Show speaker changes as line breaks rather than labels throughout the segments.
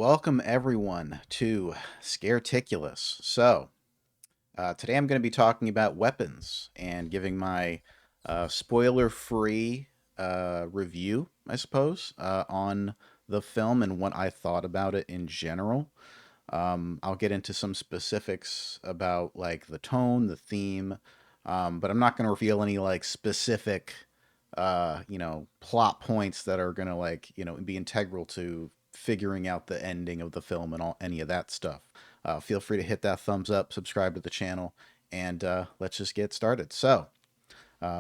Welcome everyone to Scareticulous. Today I'm going to be talking about weapons and giving my spoiler-free review, I suppose, on the film and what I thought about it in general. I'll get into some specifics about like the tone, the theme, but I'm not going to reveal any like specific, plot points that are going to be integral to figuring out the ending of the film and all any of that stuff. Feel free to hit that thumbs up, subscribe to the channel, and let's just get started.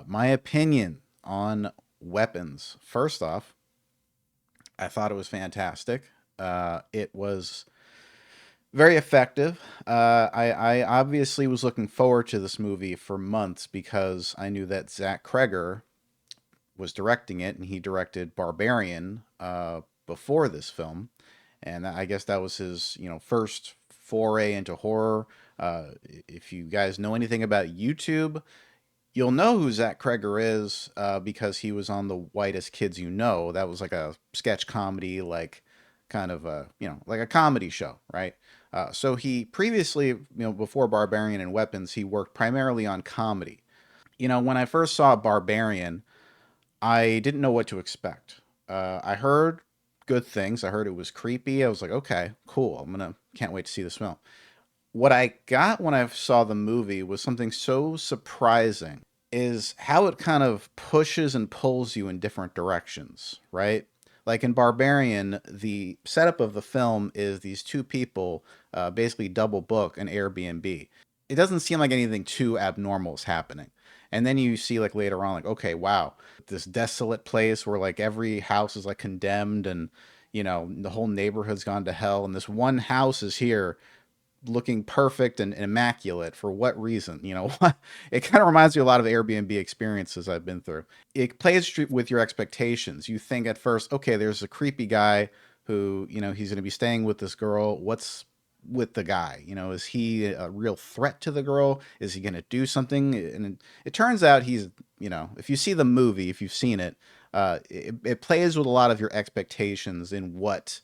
My opinion on weapons. First off, I thought it was fantastic. It was very effective. I obviously was looking forward to this movie for months because I knew that Zach Kreger was directing it, and he directed Barbarian before this film, and I guess that was his first foray into horror. If you guys know anything about YouTube, you'll know who Zach Kreger is because he was on The Whitest Kids You Know. That was like a sketch comedy, like kind of a like a comedy show, right? So he previously, before Barbarian and Weapons, he worked primarily on comedy. When I first saw Barbarian, I didn't know what to expect. I heard good things. I heard it was creepy. I was like, okay, cool. Can't wait to see this film. What I got when I saw the movie was something so surprising is how it kind of pushes and pulls you in different directions, right? Like in Barbarian, the setup of the film is these two people basically double book an Airbnb. It doesn't seem like anything too abnormal is happening. And then you see like later on, like, okay, wow, this desolate place where like every house is like condemned and, the whole neighborhood's gone to hell. And this one house is here looking perfect and immaculate. For what reason? It kind of reminds me a lot of Airbnb experiences I've been through. It plays with your expectations. You think at first, okay, there's a creepy guy who, he's going to be staying with this girl. What's with the guy? Is he a real threat to the girl? Is he going to do something? And it turns out he's, if you see the movie, if you've seen it, it plays with a lot of your expectations in what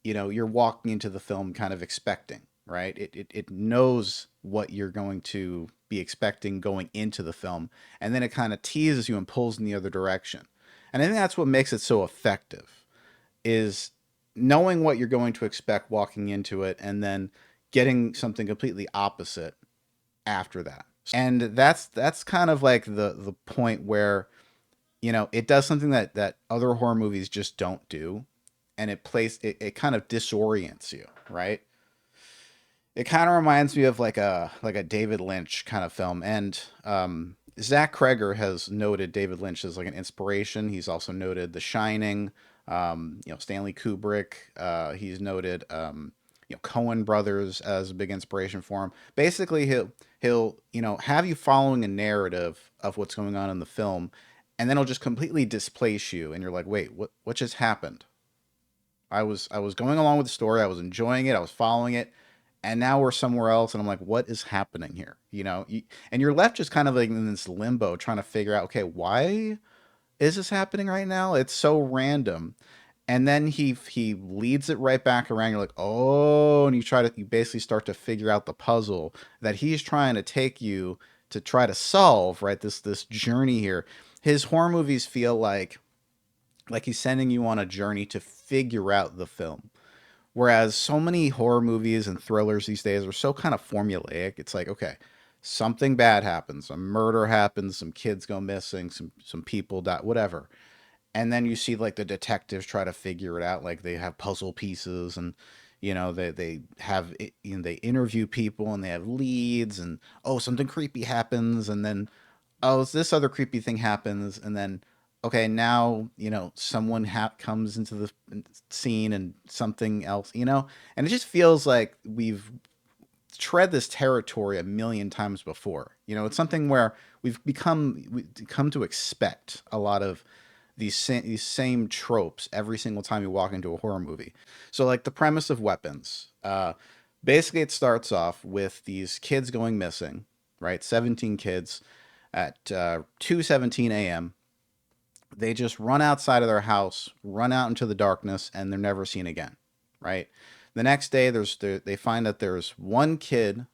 you're walking into the film kind of expecting, right? It knows what you're going to be expecting going into the film, and then it kind of teases you and pulls in the other direction. And I think that's what makes it so effective is knowing what you're going to expect walking into it and then getting something completely opposite after that. And that's kind of like the point where it does something that other horror movies just don't do, and it kind of disorients you, right? It kind of reminds me of like a David Lynch kind of film. And Zach Kreger has noted David Lynch as like an inspiration. He's also noted The Shining, Stanley Kubrick. He's noted Coen Brothers as a big inspiration for him. Basically, he'll have you following a narrative of what's going on in the film, and then he'll just completely displace you, and you're like, wait, what just happened? I was going along with the story. I was enjoying it. I was following it, and now we're somewhere else, and I'm like, what is happening here? And you're left just kind of like in this limbo, trying to figure out, okay, why is this happening right now? It's so random. And then he leads it right back around. You're like, oh, and you basically start to figure out the puzzle that he's trying to take you to try to solve, right? This journey here. His horror movies feel like he's sending you on a journey to figure out the film. Whereas so many horror movies and thrillers these days are so kind of formulaic. It's like, okay, something bad happens, a murder happens, some kids go missing, some people die, whatever. And then you see like the detectives try to figure it out. Like they have puzzle pieces, and they have they interview people and they have leads, and oh, something creepy happens, and then oh, this other creepy thing happens, and then okay, now someone comes into the scene and something else, and it just feels like we've tread this territory a million times before. It's something where we come to expect a lot of these same tropes every single time you walk into a horror movie. So like the premise of Weapons, basically it starts off with these kids going missing, right? 17 kids at 2:17 a.m. They just run outside of their house, run out into the darkness, and they're never seen again. right? The next day, they find that there's one kid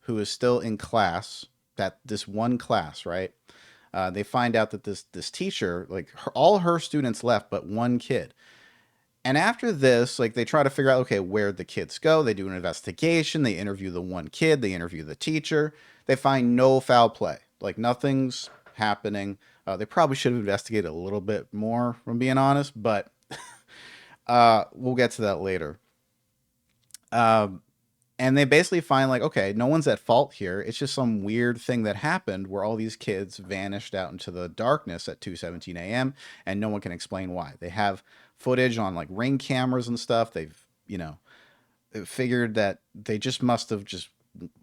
who is still in class. That this one class, right? They find out that this teacher, like all her students left, but one kid. And after this, like they try to figure out, okay, where'd the kids go? They do an investigation. They interview the one kid. They interview the teacher. They find no foul play. Like nothing's happening. They probably should have investigated a little bit more, from being honest, but we'll get to that later. Um, and they basically find like, okay, no one's at fault here. It's just some weird thing that happened where all these kids vanished out into the darkness at 2:17 a.m. and no one can explain why. They have footage on like ring cameras and stuff. They've, figured that they just must have just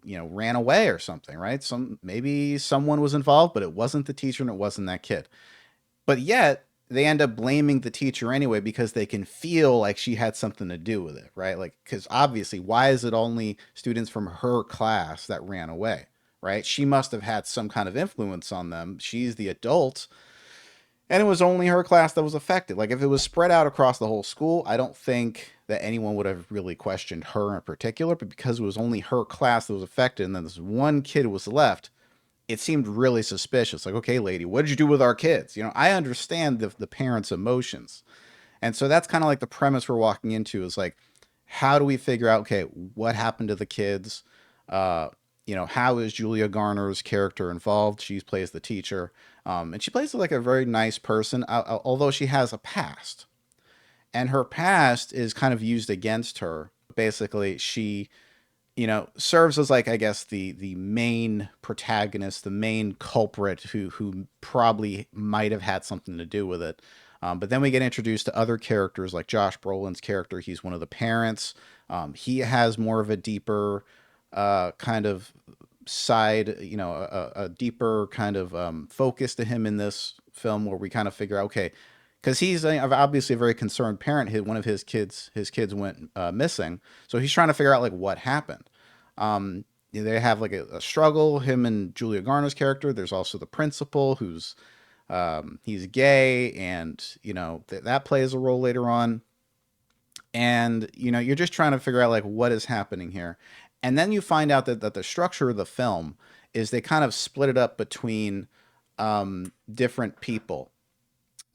ran away or something, right? Maybe someone was involved, but it wasn't the teacher and it wasn't that kid. But yet they end up blaming the teacher anyway because they can feel like she had something to do with it, right? Like, because obviously, why is it only students from her class that ran away, right? She must have had some kind of influence on them. She's the adult, and it was only her class that was affected. Like, if it was spread out across the whole school, I don't think that anyone would have really questioned her in particular, but because it was only her class that was affected and then this one kid was left, it seemed really suspicious. Like, okay, lady, what did you do with our kids? I understand the parents' emotions. And so that's kind of like the premise we're walking into is like, how do we figure out, okay, what happened to the kids? Uh, how is Julia Garner's character involved? She plays the teacher. And she plays like a very nice person, although she has a past. And her past is kind of used against her. Basically, she serves as like I guess the main protagonist, the main culprit who probably might have had something to do with it. But then we get introduced to other characters like Josh Brolin's character. He's one of the parents. He has more of a deeper kind of side, a deeper kind of focus to him in this film, where we kind of figure out, okay, because he's obviously a very concerned parent. One of his kids went missing, so he's trying to figure out like what happened. They have like a struggle. Him and Julia Garner's character. There's also the principal, who's he's gay, and that plays a role later on. And you're just trying to figure out like what is happening here, and then you find out that the structure of the film is they kind of split it up between different people,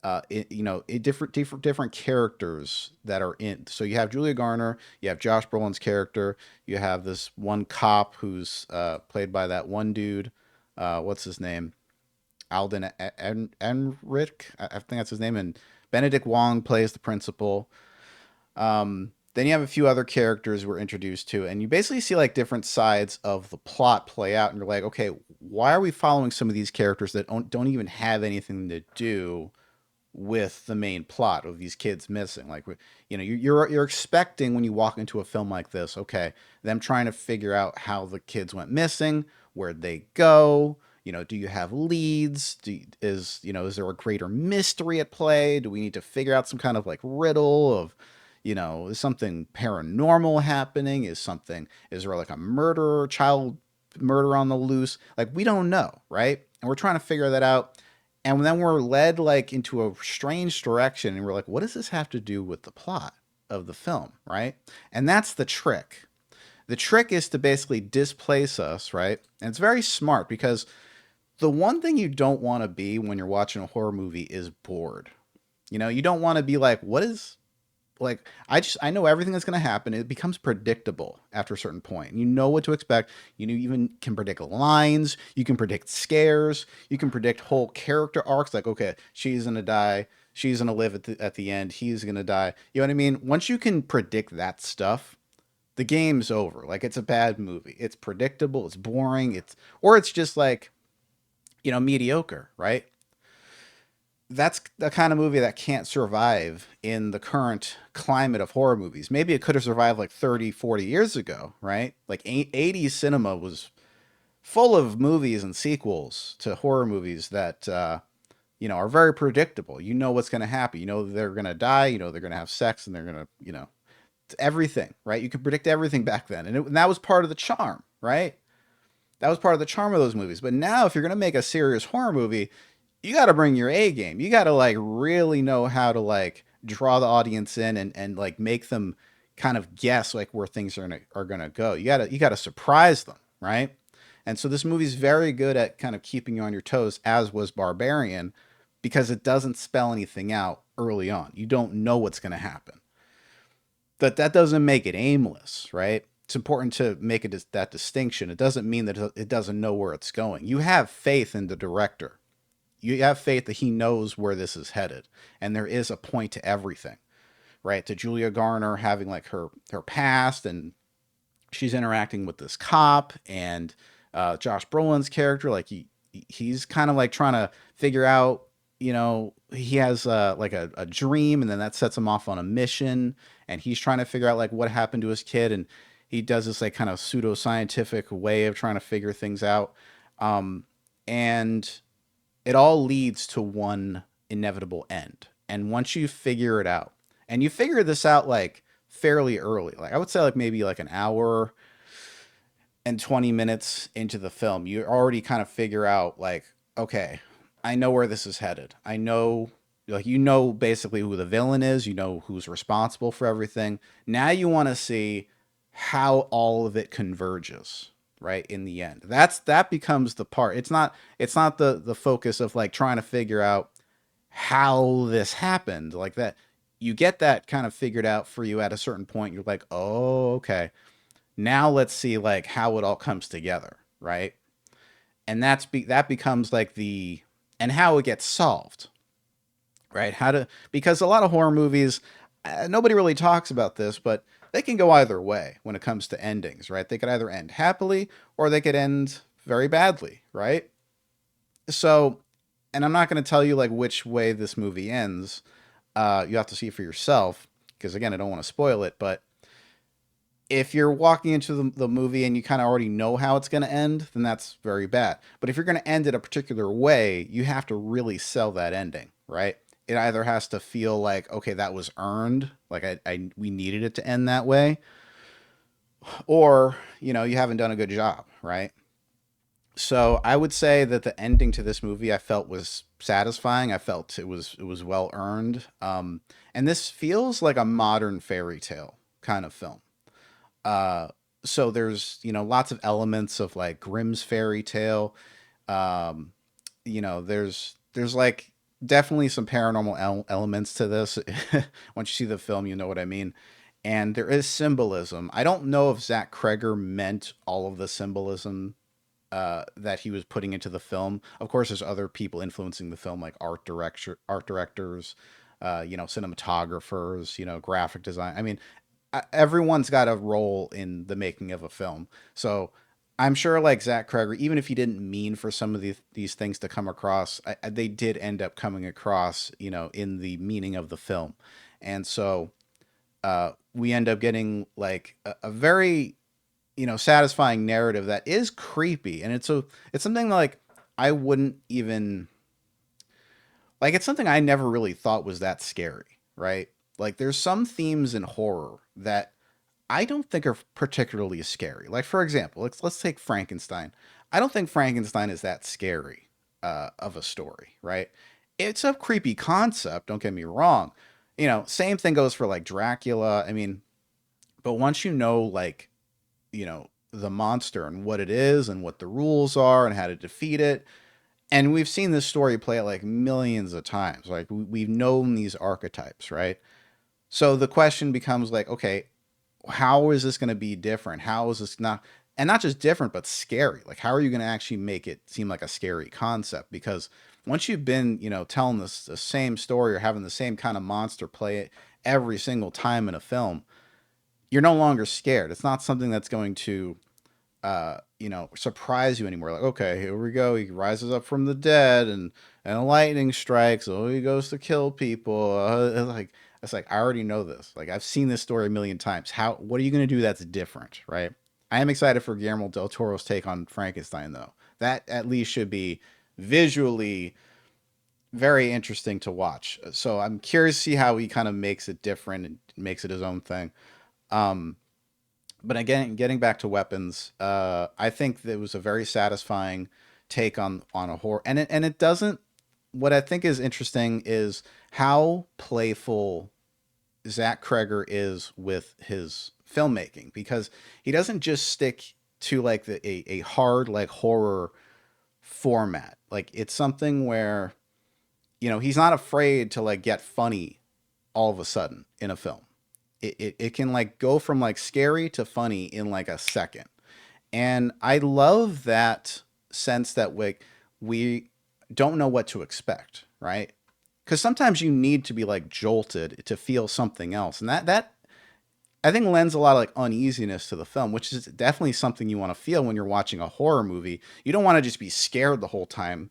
different characters that are in. So you have Julia Garner, you have Josh Brolin's character, you have this one cop who's played by that one dude. What's his name? Alden Enrich, I think that's his name, and Benedict Wong plays the principal. Then you have a few other characters we're introduced to, and you basically see like different sides of the plot play out, and you're like, okay, why are we following some of these characters that don't even have anything to do with the main plot of these kids missing? Like, you're expecting when you walk into a film like this, okay, them trying to figure out how the kids went missing, where'd they go, do you have leads, is there a greater mystery at play, do we need to figure out some kind of like riddle of, is something paranormal happening, is there like a child murder on the loose? Like, we don't know, right? And we're trying to figure that out, and then we're led like into a strange direction, and we're like, what does this have to do with the plot of the film, right? And that's the trick. The trick is to basically displace us, right? And it's very smart, because the one thing you don't want to be when you're watching a horror movie is bored. You don't want to be like, what is, like, I know everything that's going to happen. It becomes predictable after a certain point. You know what to expect. You even can predict lines. You can predict scares. You can predict whole character arcs. Like, okay, she's going to die. She's going to live at the end. He's going to die. You know what I mean? Once you can predict that stuff, the game's over. Like, it's a bad movie. It's predictable. It's boring. Or it's just like, mediocre, right? That's the kind of movie that can't survive in the current climate of horror movies. Maybe it could have survived like 30, 40 years ago, right? Like 80s cinema was full of movies and sequels to horror movies that, are very predictable. You know what's going to happen. You know they're going to die. You know they're going to have sex, and they're going to, everything, right? You could predict everything back then. And that was part of the charm, right? That was part of the charm of those movies. But now, if you're going to make a serious horror movie, you got to bring your A game. You got to like really know how to like draw the audience in, and like make them kind of guess like where things are gonna go. You gotta surprise them, right? And so this movie's very good at kind of keeping you on your toes, as was Barbarian, because it doesn't spell anything out early on. You don't know what's going to happen. That doesn't make it aimless, right? It's important to make that distinction. It doesn't mean that it doesn't know where it's going. You have faith in the director. You have faith that he knows where this is headed, and there is a point to everything, right? To Julia Garner having like her past, and she's interacting with this cop, and Josh Brolin's character, like he's kind of like trying to figure out, he has like a dream, and then that sets him off on a mission, and he's trying to figure out like what happened to his kid, and he does this like kind of pseudoscientific way of trying to figure things out, and it all leads to one inevitable end. And once you figure it out, and you figure this out like fairly early, like I would say like maybe like an hour and 20 minutes into the film, you already kind of figure out like, okay, I know where this is headed. I know, like, basically who the villain is, who's responsible for everything. Now you want to see how all of it converges, right? In the end. That becomes the part. It's not the focus of like trying to figure out how this happened like that. You get that kind of figured out for you at a certain point. You're like, "Oh, okay, now let's see like how it all comes together," right? And that becomes like the and how it gets solved, right? Because a lot of horror movies, nobody really talks about this, but they can go either way when it comes to endings, right? They could either end happily or they could end very badly, right? So, and I'm not going to tell you like which way this movie ends. You have to see it for yourself because again, I don't want to spoil it, but if you're walking into the movie and you kind of already know how it's going to end, then that's very bad. But if you're going to end it a particular way, you have to really sell that ending, right? It either has to feel like, okay, that was earned, like we needed it to end that way, or you haven't done a good job, right? So I would say that the ending to this movie I felt was satisfying. I felt it was well earned, and this feels like a modern fairy tale kind of film. Uh, so there's lots of elements of like Grimm's fairy tale. Um, there's like definitely some paranormal elements to this. Once you see the film, you know what I mean. And there is symbolism. I don't know if Zach Kreger meant all of the symbolism that he was putting into the film. Of course, there's other people influencing the film, like art directors, cinematographers, graphic design. I mean, everyone's got a role in the making of a film. So I'm sure, like Zach Kreger, even if he didn't mean for some of these things to come across, they did end up coming across, in the meaning of the film. And so we end up getting like a very satisfying narrative that is creepy, and it's something like I wouldn't even like. It's something I never really thought was that scary, right? Like there's some themes in horror that I don't think are particularly scary. Like for example, let's take Frankenstein. I don't think Frankenstein is that scary of a story, right? It's a creepy concept. Don't get me wrong. Same thing goes for like Dracula. I mean, but once like the monster and what it is and what the rules are and how to defeat it, and we've seen this story play out like millions of times. Like we've known these archetypes, right? So the question becomes like, okay, how is this going to be different? How is this not, and not just different, but scary? Like, how are you going to actually make it seem like a scary concept? Because once you've been, telling the same story or having the same kind of monster play it every single time in a film, you're no longer scared. It's not something that's going to surprise you anymore. Like, okay, here we go. He rises up from the dead, and lightning strikes. Oh, he goes to kill people. It's like I already know this. Like I've seen this story a million times. What are you going to do that's different, right? I am excited for Guillermo del Toro's take on Frankenstein, though. That at least should be visually very interesting to watch. So I'm curious to see how he kind of makes it different and makes it his own thing. Um, but again, getting back to weapons, I think that it was a very satisfying take on a horror, and it doesn't. What I think is interesting is how playful. Zach Kreger is with his filmmaking, because he doesn't just stick to like a hard like horror format. Like it's something where, he's not afraid to like get funny all of a sudden in a film. It can like go from like scary to funny in like a second. And I love that sense that we don't know what to expect, right? Because sometimes you need to be like jolted to feel something else, and that I think lends a lot of like uneasiness to the film, which is definitely something you want to feel when you're watching a horror movie. You don't want to just be scared the whole time.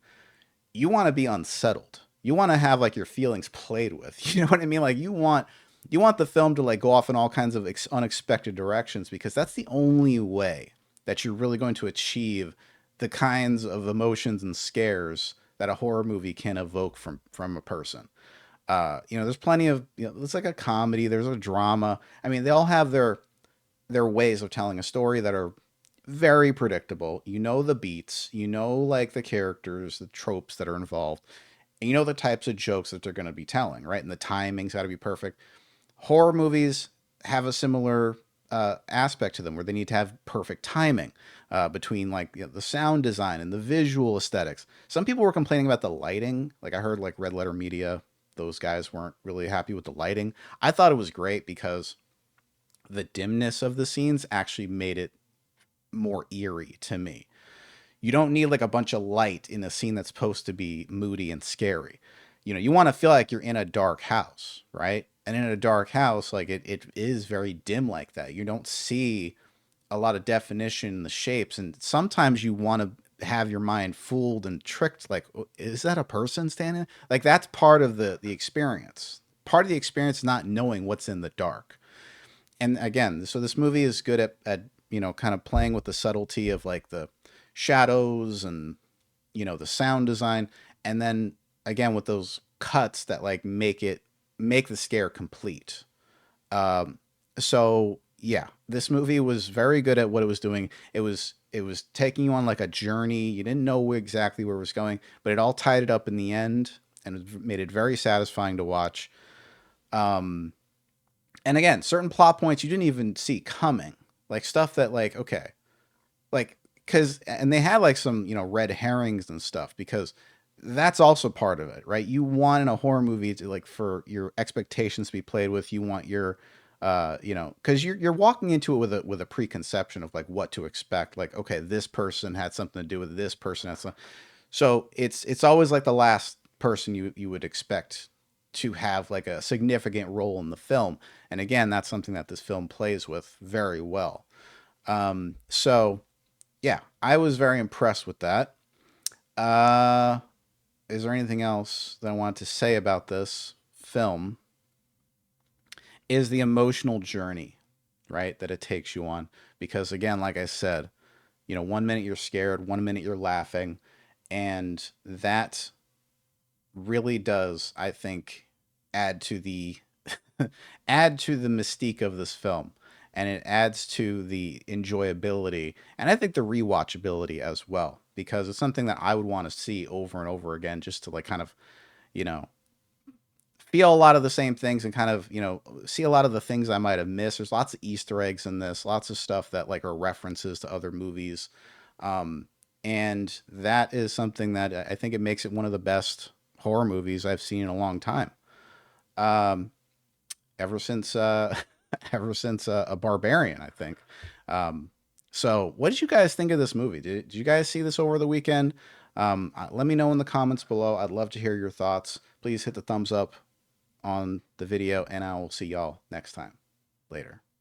You want to be unsettled. You want to have like your feelings played with. You know what I mean? Like you want the film to like go off in all kinds of unexpected directions, because that's the only way that you're really going to achieve the kinds of emotions and scares that a horror movie can evoke from a person. There's plenty of, it's like a comedy, there's a drama. I mean, they all have their ways of telling a story that are very predictable. You know the beats, like the characters, the tropes that are involved, and you know the types of jokes that they're going to be telling, right? And the timing's got to be perfect. Horror movies have a similar aspect to them, where they need to have perfect timing between like the sound design and the visual aesthetics. Some people were complaining about the lighting. Like I heard like Red Letter Media, those guys weren't really happy with the lighting. I thought it was great because the dimness of the scenes actually made it more eerie to me. You don't need like a bunch of light in a scene that's supposed to be moody and scary. You want to feel like you're in a dark house, right? And in a dark house, like it is very dim like that. You don't see a lot of definition in the shapes. And sometimes you want to have your mind fooled and tricked. Like, is that a person standing? Like that's part of the experience. Part of the experience is not knowing what's in the dark. And again, so this movie is good at kind of playing with the subtlety of like the shadows and the sound design, and then again with those cuts that like make the scare complete. So yeah, this movie was very good at what it was doing. It was taking you on like a journey. You didn't know exactly where it was going, but it all tied it up in the end, and it made it very satisfying to watch. And again, certain plot points you didn't even see coming, like stuff that like, okay, like, because and they had like some red herrings and stuff, because that's also part of it, right? You want in a horror movie to like for your expectations to be played with. You want your because you're walking into it with a preconception of like what to expect. Like, okay, this person had something to do with this person had some. So it's always like the last person you would expect to have like a significant role in the film. And again, that's something that this film plays with very well. So yeah, I was very impressed with that. Uh, is there anything else that I want to say about this film? Is the emotional journey, right, that it takes you on. Because again, like I said, 1 minute you're scared, 1 minute you're laughing, and that really does, I think, add to the add to the mystique of this film, and it adds to the enjoyability, and I think the rewatchability as well, because it's something that I would want to see over and over again, just to like kind of you know feel a lot of the same things, and kind of see a lot of the things I might have missed. There's lots of Easter eggs in this, lots of stuff that like are references to other movies, um, and that is something that I think it makes it one of the best horror movies I've seen in a long time. Um, ever since ever since a barbarian, I think. Um, so, what did you guys think of this movie? Did you guys see this over the weekend? Let me know in the comments below. I'd love to hear your thoughts. Please hit the thumbs up on the video, and I will see y'all next time. Later.